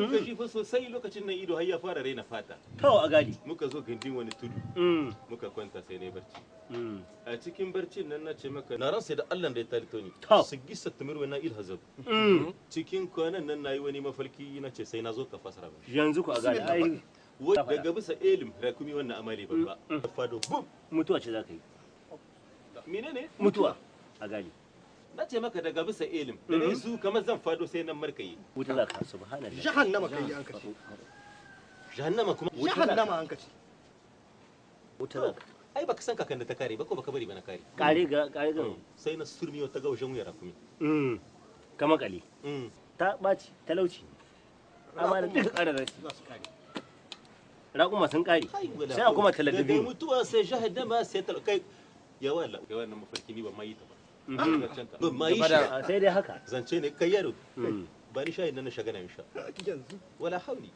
muka shi fa sosai lokacin nan ido har ya fara raina fata. To a gadi. Muka zo gindin wani tudu. Muka kwanta sai na barci. A cikin barcin nan na ce maka na ransa da Allah da ya talito ni. Su gisa tumir wa na ilhazab. Cikin kwanan nan nayi wani mafarki na ce sai na zo ka fasara ba. Yanzu ku a gadi. Ai daga bisa elim rakumi wannan amali babba. Fado bum mutuwa ce za ka yi. Menene? Mutuwa a gadi. Na ce maka daga bisa elim da ne su kamar zan fado sai nan markayi. Wuta za ka subhanallah. Jahannama kai an kace. Jahannama kuma Jahannama an kace. Wuta za ka. Ai baka san kakan da ta kare ba ko baka bari ba na kare. Kare ga sai na surmiyo ta gaushen wuyar rakumi. Kama kali. Ta ɓaci talauci. Amma da duka ƙara rashi. Raƙuma sun ƙare. Sai a kuma talagabi. Daga mutuwa sai jahannama sai kai ya wala kai wannan mafarki ni ban ma yi ta ba. Ban ma yi shi. Sai dai haka. Zance ne kai yaro. Ba ni shayin nan na shagana in sha. Wala hauli.